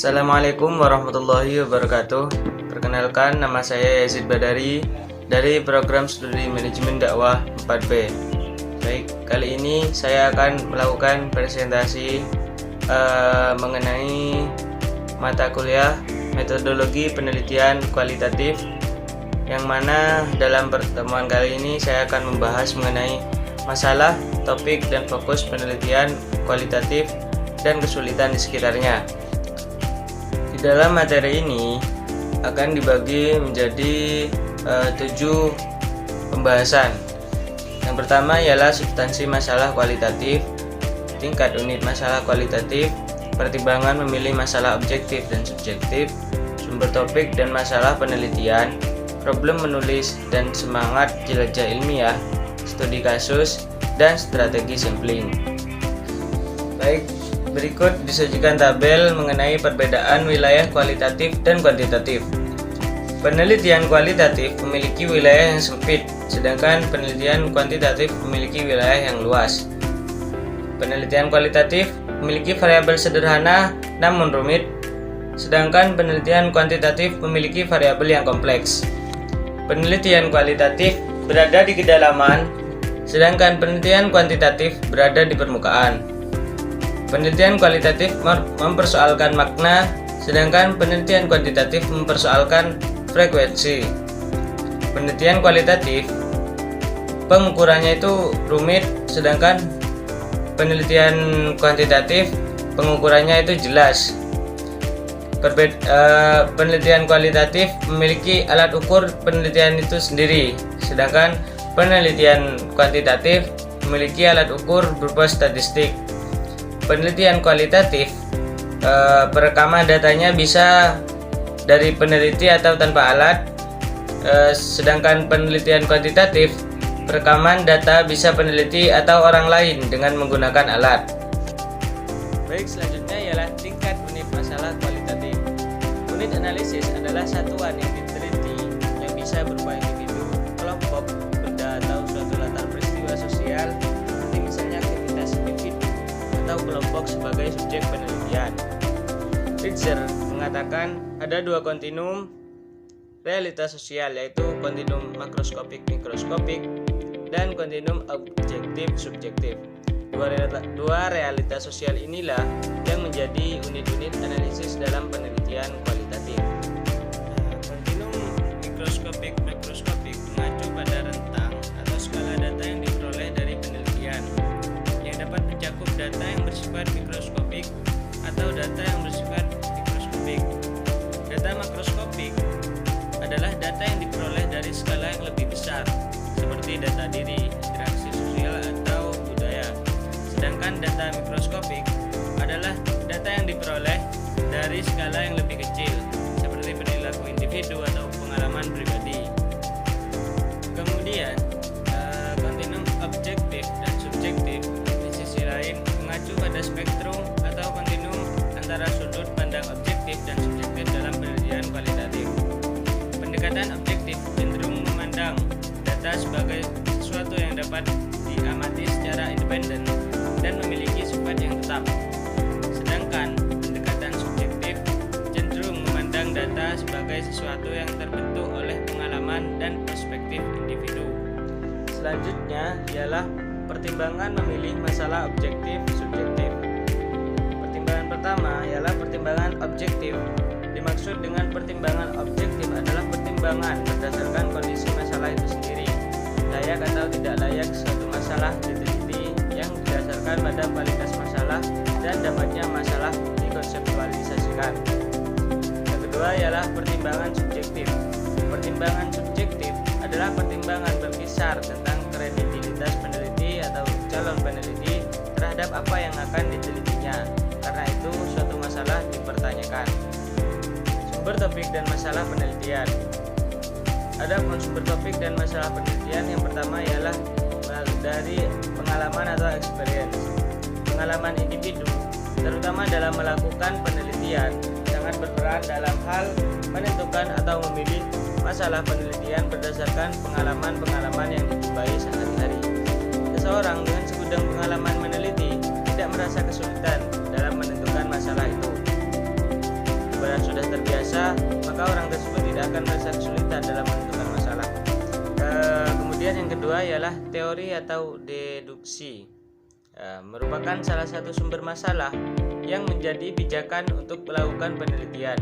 Assalamualaikum warahmatullahi wabarakatuh. Perkenalkan, nama saya Yazid Badari dari program studi manajemen dakwah 4B. Baik, kali ini saya akan melakukan presentasi mengenai mata kuliah metodologi penelitian kualitatif, yang mana dalam pertemuan kali ini saya akan membahas mengenai masalah, topik, dan fokus penelitian kualitatif dan kesulitan di sekitarnya. Di dalam materi ini akan dibagi menjadi 7 pembahasan. Yang pertama ialah substansi masalah kualitatif, tingkat unit masalah kualitatif, pertimbangan memilih masalah objektif dan subjektif, sumber topik dan masalah penelitian, problem menulis dan semangat jelajah ilmiah, studi kasus, dan strategi sampling. Baik, berikut disajikan tabel mengenai perbedaan wilayah kualitatif dan kuantitatif. Penelitian kualitatif memiliki wilayah yang sempit, sedangkan penelitian kuantitatif memiliki wilayah yang luas. Penelitian kualitatif memiliki variabel sederhana namun rumit, sedangkan penelitian kuantitatif memiliki variabel yang kompleks. Penelitian kualitatif berada di kedalaman, sedangkan penelitian kuantitatif berada di permukaan. Penelitian kualitatif mempersoalkan makna, sedangkan penelitian kuantitatif mempersoalkan frekuensi. Penelitian kualitatif pengukurannya itu rumit, sedangkan penelitian kuantitatif pengukurannya itu jelas. Penelitian kualitatif memiliki alat ukur penelitian itu sendiri, sedangkan penelitian kuantitatif memiliki alat ukur berupa statistik. Penelitian kualitatif, perekaman datanya bisa dari peneliti atau tanpa alat, sedangkan penelitian kuantitatif, perekaman data bisa peneliti atau orang lain dengan menggunakan alat. Baik, selanjutnya ialah tingkat unit masalah kualitatif. Unit analisis adalah satuan yang diteliti yang bisa berupa individu, kelompok, benda, atau suatu latar peristiwa sosial, seperti misalnya aktivitas individu atau kelompok sebagai subjek penelitian. Richter mengatakan ada 2 kontinum realitas sosial, yaitu kontinum makroskopik mikroskopik dan kontinum objektif subjektif. Dua realitas sosial inilah yang menjadi unit-unit analisis dalam penelitian kualitatif. Kontinum mikroskopik mikroskopik mengacu pada rentang atau skala data yang diperoleh dari penelitian, yang dapat mencakup data yang bersifat mikroskopik atau data yang bersifat mikroskopik. Data makroskopik adalah data yang diperoleh dari skala yang lebih besar, seperti data diri, interaksi sosial, atau budaya. Sedangkan data mikroskopik adalah data yang diperoleh dari skala yang lebih kecil, seperti perilaku individu atau pengalaman pribadi. Kemudian, kontinum objektif dan subjektif di sisi lain mengacu pada spektrum atau kontinum antara sudut pandang objektif dan subjektif dalam penelitian kualitatif. Pendekatan objektif cenderung memandang data sebagai sesuatu yang dapat diamati secara independen dan memiliki sifat yang tetap. Sedangkan pendekatan subjektif cenderung memandang data sebagai sesuatu yang terbentuk oleh pengalaman dan perspektif individu. Selanjutnya ialah pertimbangan memilih masalah objektif subjektif. Pertimbangan pertama ialah pertimbangan objektif. Dimaksud dengan pertimbangan objektif adalah pertimbangan berdasarkan kondisi masalah itu sendiri, layak atau tidak layak suatu masalah diteliti, yang didasarkan pada kualitas masalah dan dapatnya masalah dikonseptualisasikan. Yang kedua ialah pertimbangan subjektif. Pertimbangan subjektif adalah pertimbangan berkisar tentang kredibilitas peneliti atau calon peneliti terhadap apa yang akan ditelitinya. Karena itu suatu masalah dipertanyakan. Sumber topik dan masalah penelitian. Ada sumber topik dan masalah penelitian. Yang pertama ialah dari pengalaman atau experience. Pengalaman individu, terutama dalam melakukan penelitian, sangat berperan dalam hal menentukan atau memilih masalah penelitian berdasarkan pengalaman-pengalaman yang dijumpai sehari-hari. Seseorang dengan segudang pengalaman meneliti tidak merasa kesulitan dalam menentukan masalah itu. terbiasa, maka orang tersebut tidak akan merasa kesulitan dalam menentukan masalah. Kemudian yang kedua ialah teori atau deduksi. Merupakan salah satu sumber masalah yang menjadi pijakan untuk melakukan penelitian.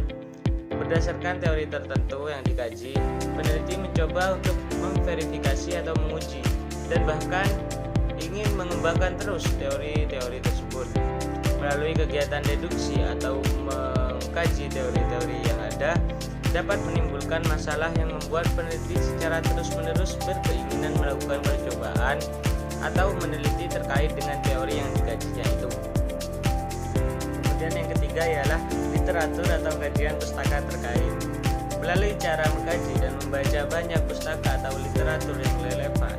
Berdasarkan teori tertentu yang dikaji, peneliti mencoba untuk memverifikasi atau menguji dan bahkan ingin mengembangkan terus teori-teori tersebut. Melalui kegiatan deduksi atau mengkaji teori-teori yang ada dapat menimbulkan masalah yang membuat peneliti secara terus-menerus berkeinginan melakukan percobaan atau meneliti terkait dengan teori yang dikajinya itu. Kemudian yang ketiga ialah literatur atau kajian pustaka terkait. Melalui cara mengkaji dan membaca banyak pustaka atau literatur yang relevan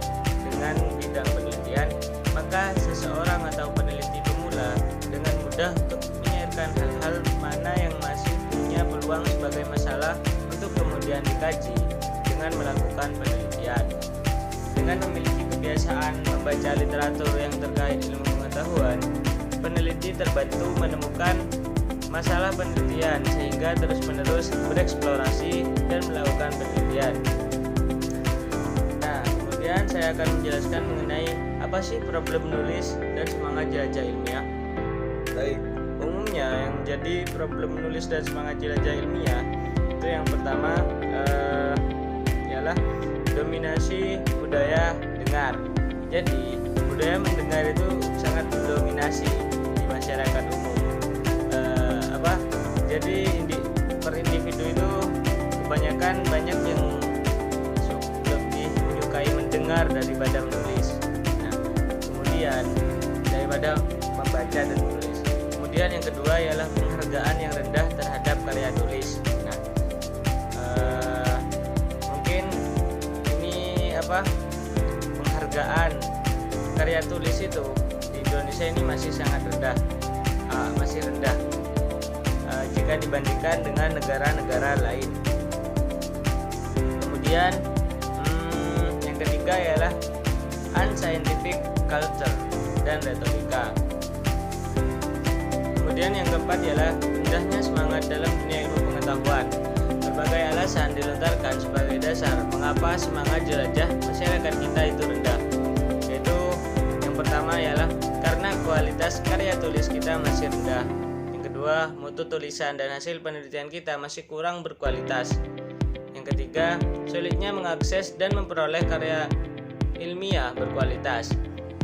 dengan bidang penelitian, maka seseorang atau peneliti pemula dengan mudah untuk menyairkan hal-hal mana yang masih punya peluang sebagai masalah untuk kemudian dikaji dengan melakukan penelitian. Dengan memiliki kebiasaan membaca literatur yang terkait ilmu pengetahuan, peneliti terbantu menemukan masalah penelitian sehingga terus-menerus bereksplorasi dan melakukan penelitian. Nah, kemudian saya akan menjelaskan mengenai apa sih problem menulis dan semangat jelajah ilmiah. Baik, umumnya yang menjadi problem menulis dan semangat jelajah ilmiah itu yang pertama ialah dominasi budaya dengar. Jadi budaya mendengar itu sangat mendominasi di masyarakat umum. Jadi per individu itu kebanyakan banyak yang lebih menyukai mendengar daripada menulis. Nah, kemudian daripada membaca dan menulis. Kemudian yang kedua ialah penghargaan yang rendah terhadap karya tulis. Nah, mungkin ini penghargaan karya tulis itu di Indonesia ini masih sangat rendah, masih rendah jika dibandingkan dengan negara-negara lain. Kemudian yang ketiga ialah unscientific culture dan retorika. Kemudian yang keempat ialah rendahnya semangat dalam dunia ilmu pengetahuan. Berbagai alasan dilontarkan sebagai dasar mengapa semangat jelajah masyarakat kita itu rendah. Yaitu yang pertama ialah karena kualitas karya tulis kita masih rendah. Yang kedua, mutu tulisan dan hasil penelitian kita masih kurang berkualitas. Yang ketiga, sulitnya mengakses dan memperoleh karya ilmiah berkualitas.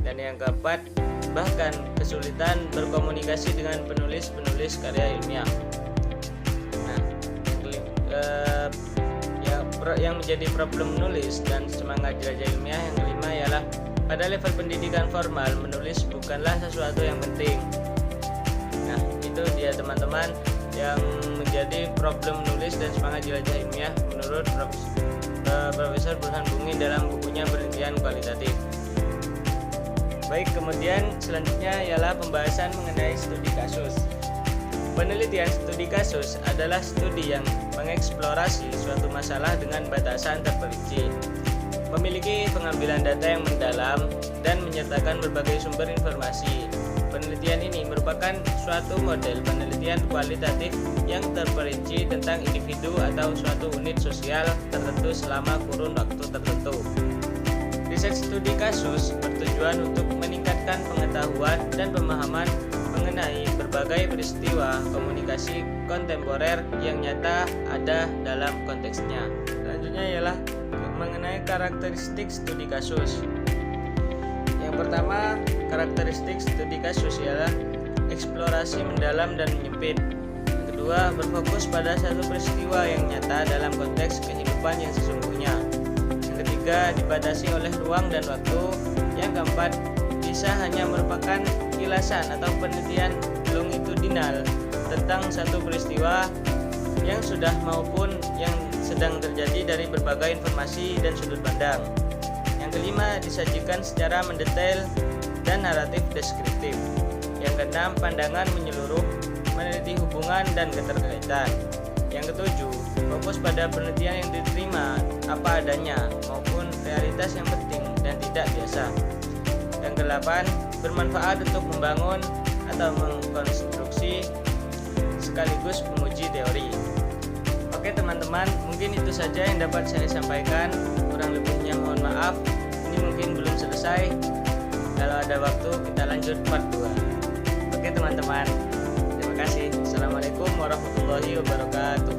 Dan yang keempat, bahkan kesulitan berkomunikasi dengan penulis-penulis karya ilmiah. Nah, yang menjadi problem menulis dan semangat jelajah ilmiah yang kelima ialah pada level pendidikan formal menulis bukanlah sesuatu yang penting. Nah, itu dia teman-teman yang menjadi problem menulis dan semangat jelajah ilmiah menurut Profesor Burhan Bumi dalam bukunya Penelitian Kualitatif. Baik, kemudian selanjutnya ialah pembahasan mengenai studi kasus. Penelitian studi kasus adalah studi yang mengeksplorasi suatu masalah dengan batasan terperinci, memiliki pengambilan data yang mendalam, dan menyertakan berbagai sumber informasi. Penelitian ini merupakan suatu model penelitian kualitatif yang terperinci tentang individu atau suatu unit sosial tertentu selama kurun waktu tertentu. Riset studi kasus bertujuan untuk meningkatkan pengetahuan dan pemahaman mengenai berbagai peristiwa komunikasi kontemporer yang nyata ada dalam konteksnya. Selanjutnya ialah mengenai karakteristik studi kasus. Yang pertama, karakteristik studi kasus ialah eksplorasi mendalam dan menyempit. Yang kedua, berfokus pada satu peristiwa yang nyata dalam konteks kehidupan yang sesungguhnya. Yang ketiga, dibatasi oleh ruang dan waktu. Yang keempat, bisa hanya merupakan kilasan atau penelitian longitudinal tentang satu peristiwa yang sudah maupun yang sedang terjadi dari berbagai informasi dan sudut pandang. Yang kelima, disajikan secara mendetail dan naratif deskriptif. Yang keenam, pandangan menyeluruh, meneliti hubungan dan keterkaitan. Yang ketujuh, fokus pada penelitian yang diterima apa adanya maupun realitas yang penting dan tidak biasa. Yang kedelapan, bermanfaat untuk membangun atau mengkonstruksi sekaligus menguji teori. Oke teman-teman, mungkin itu saja yang dapat saya sampaikan. Kurang lebihnya mohon maaf. Ini mungkin belum selesai. Kalau ada waktu kita lanjut part 2. Oke teman-teman, terima kasih. Assalamualaikum warahmatullahi wabarakatuh.